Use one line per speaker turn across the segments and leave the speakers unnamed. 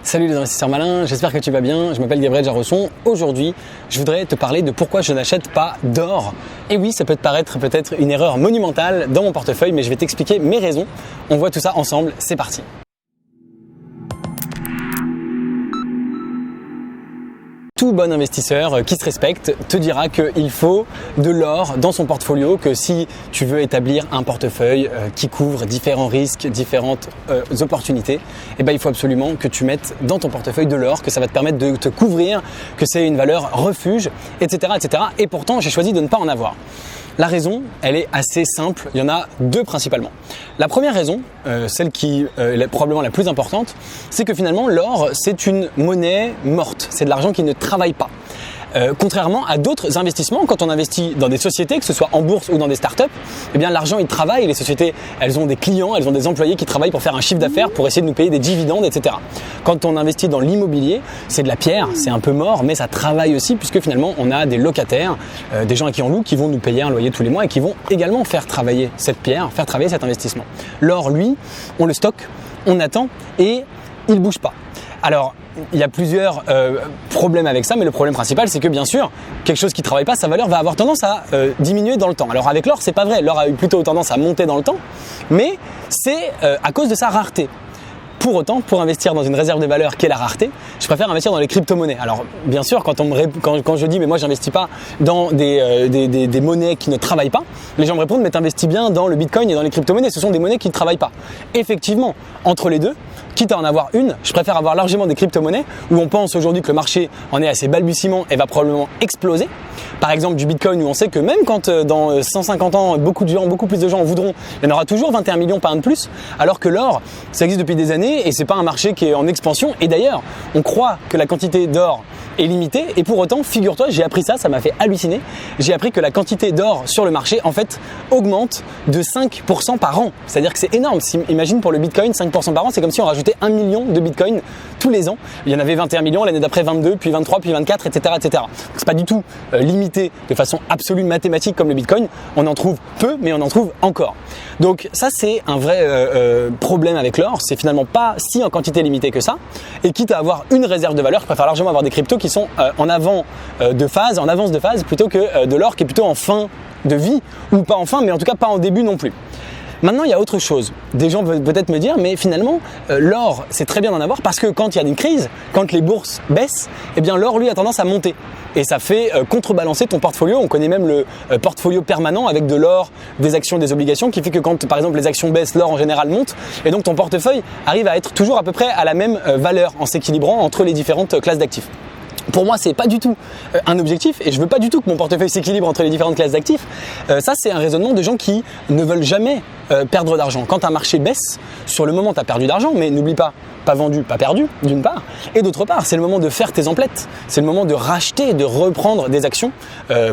Salut les investisseurs malins, j'espère que tu vas bien. Je m'appelle Gabriel Jarosson. Aujourd'hui, je voudrais te parler de pourquoi je n'achète pas d'or. Et oui, ça peut te paraître peut-être une erreur monumentale dans mon portefeuille, mais je vais t'expliquer mes raisons. On voit tout ça ensemble, c'est parti. Tout bon investisseur qui se respecte te dira qu'il faut de l'or dans son portfolio, que si tu veux établir un portefeuille qui couvre différents risques, différentes opportunités, il faut absolument que tu mettes dans ton portefeuille de l'or, que ça va te permettre de te couvrir, que c'est une valeur refuge, etc., etc. Et pourtant, j'ai choisi de ne pas en avoir. La raison, elle est assez simple, il y en a deux principalement. La première raison, celle qui est probablement la plus importante, c'est que finalement l'or c'est une monnaie morte, c'est de l'argent qui ne travaille pas. Contrairement à d'autres investissements, quand on investit dans des sociétés, que ce soit en bourse ou dans des startups, l'argent il travaille, les sociétés elles ont des clients, elles ont des employés qui travaillent pour faire un chiffre d'affaires, pour essayer de nous payer des dividendes, etc. Quand on investit dans l'immobilier, c'est de la pierre, c'est un peu mort, mais ça travaille aussi puisque finalement on a des locataires, des gens à qui on loue, qui vont nous payer un loyer tous les mois et qui vont également faire travailler cette pierre, faire travailler cet investissement. L'or, lui, on le stocke, on attend et il bouge pas. Alors, il y a plusieurs problèmes avec ça, mais le problème principal, c'est que bien sûr, quelque chose qui ne travaille pas, sa valeur va avoir tendance à diminuer dans le temps. Alors avec l'or, c'est pas vrai. L'or a eu plutôt tendance à monter dans le temps, mais c'est à cause de sa rareté. Pour autant, pour investir dans une réserve de valeur qui est la rareté, je préfère investir dans les crypto-monnaies. Alors bien sûr, quand je dis mais moi j'investis pas dans des monnaies qui ne travaillent pas, les gens me répondent mais t'investis bien dans le Bitcoin et dans les crypto-monnaies, ce sont des monnaies qui ne travaillent pas. Effectivement, entre les deux, quitte à en avoir une, je préfère avoir largement des crypto-monnaies où on pense aujourd'hui que le marché en est à ses balbutiements et va probablement exploser. Par exemple du Bitcoin où on sait que même quand dans 150 ans, beaucoup plus de gens en voudront, il y en aura toujours 21 millions, pas un de plus, alors que l'or, ça existe depuis des années et c'est pas un marché qui est en expansion. Et d'ailleurs, on croit que la quantité d'or est limitée et pour autant, figure-toi, j'ai appris ça m'a fait halluciner. J'ai appris que la quantité d'or sur le marché, en fait, augmente de 5% par an. C'est-à-dire que c'est énorme. Imagine pour le Bitcoin, 5% par an, c'est comme si on rajoutait 1 million de Bitcoin tous les ans. Il y en avait 21 millions, l'année d'après 22, puis 23, puis 24, etc., etc. Donc c'est pas du tout limité de façon absolue mathématique comme le Bitcoin. On en trouve peu, mais on en trouve encore. Donc ça, c'est un vrai problème avec l'or. C'est finalement pas si en quantité limitée que ça. Et quitte à avoir une réserve de valeur, je préfère largement avoir des cryptos qui sont en avance de phase, plutôt que de l'or qui est plutôt en fin de vie, ou pas en fin, mais en tout cas pas en début non plus. Maintenant, il y a autre chose. Des gens peuvent peut-être me dire, mais finalement, l'or, c'est très bien d'en avoir parce que quand il y a une crise, quand les bourses baissent, l'or, lui, a tendance à monter. Et ça fait contrebalancer ton portfolio. On connaît même le portfolio permanent avec de l'or, des actions, des obligations, qui fait que quand, par exemple, les actions baissent, l'or en général monte. Et donc, ton portefeuille arrive à être toujours à peu près à la même valeur en s'équilibrant entre les différentes classes d'actifs. Pour moi, c'est pas du tout un objectif et je veux pas du tout que mon portefeuille s'équilibre entre les différentes classes d'actifs. Ça, c'est un raisonnement de gens qui ne veulent jamais perdre d'argent. Quand un marché baisse, sur le moment, tu as perdu d'argent, mais n'oublie pas vendu, pas perdu, d'une part. Et d'autre part, c'est le moment de faire tes emplettes. C'est le moment de racheter, de reprendre des actions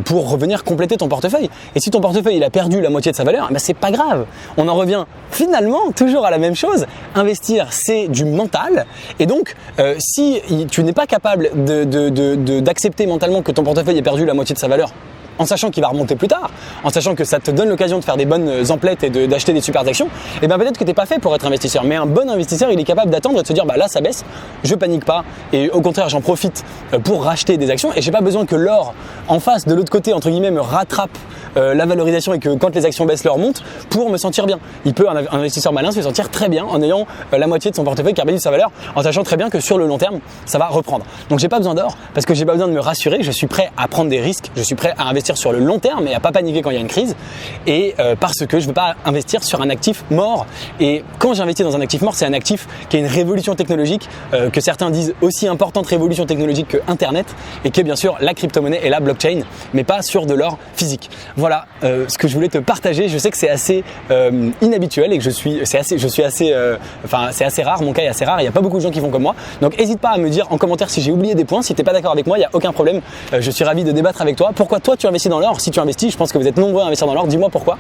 pour revenir compléter ton portefeuille. Et si ton portefeuille il a perdu la moitié de sa valeur, c'est pas grave. On en revient finalement toujours à la même chose. Investir, c'est du mental. Et donc, si tu n'es pas capable d'accepter mentalement que ton portefeuille ait perdu la moitié de sa valeur, en sachant qu'il va remonter plus tard, en sachant que ça te donne l'occasion de faire des bonnes emplettes et d'acheter des super actions, peut-être que tu n'es pas fait pour être investisseur. Mais un bon investisseur, il est capable d'attendre et de se dire là ça baisse, je panique pas et au contraire j'en profite pour racheter des actions et j'ai pas besoin que l'or en face de l'autre côté entre guillemets me rattrape la valorisation et que quand les actions baissent l'or monte pour me sentir bien. Un investisseur malin se fait sentir très bien en ayant la moitié de son portefeuille qui a perdu sa valeur, en sachant très bien que sur le long terme ça va reprendre. Donc j'ai pas besoin d'or parce que j'ai pas besoin de me rassurer, je suis prêt à prendre des risques, je suis prêt à investir sur le long terme et à pas paniquer quand il y a une crise et parce que je veux pas investir sur un actif mort. Et quand j'investis dans un actif mort, c'est un actif qui a une révolution technologique que certains disent aussi importante révolution technologique que Internet et qui est bien sûr la crypto-monnaie et la blockchain, mais pas sur de l'or physique. Voilà ce que je voulais te partager. Je sais que c'est assez inhabituel et que c'est assez rare, mon cas est assez rare, il n'y a pas beaucoup de gens qui font comme moi. Donc n'hésite pas à me dire en commentaire si j'ai oublié des points, si t'es pas d'accord avec moi, il n'y a aucun problème. Je suis ravi de débattre avec toi. Pourquoi toi tu investis dans l'or. Si tu investis, je pense que vous êtes nombreux à investir dans l'or. Dis-moi pourquoi.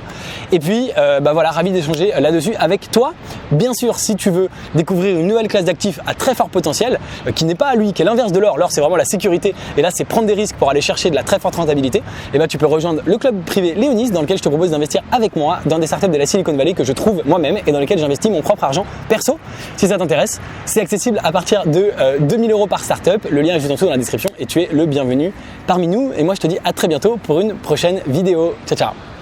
Et puis, voilà, ravi d'échanger là-dessus avec toi. Bien sûr, si tu veux découvrir une nouvelle classe d'actifs à très fort potentiel, qui n'est pas à lui, qui est l'inverse de l'or. L'or, c'est vraiment la sécurité. Et là, c'est prendre des risques pour aller chercher de la très forte rentabilité. Et ben, tu peux rejoindre le club privé Léonis, dans lequel je te propose d'investir avec moi dans des startups de la Silicon Valley que je trouve moi-même et dans lesquelles j'investis mon propre argent perso. Si ça t'intéresse, c'est accessible à partir de 2 000 € par startup. Le lien est juste en dessous dans la description et tu es le bienvenu parmi nous. Et moi, je te dis à très bientôt pour une prochaine vidéo. Ciao, ciao.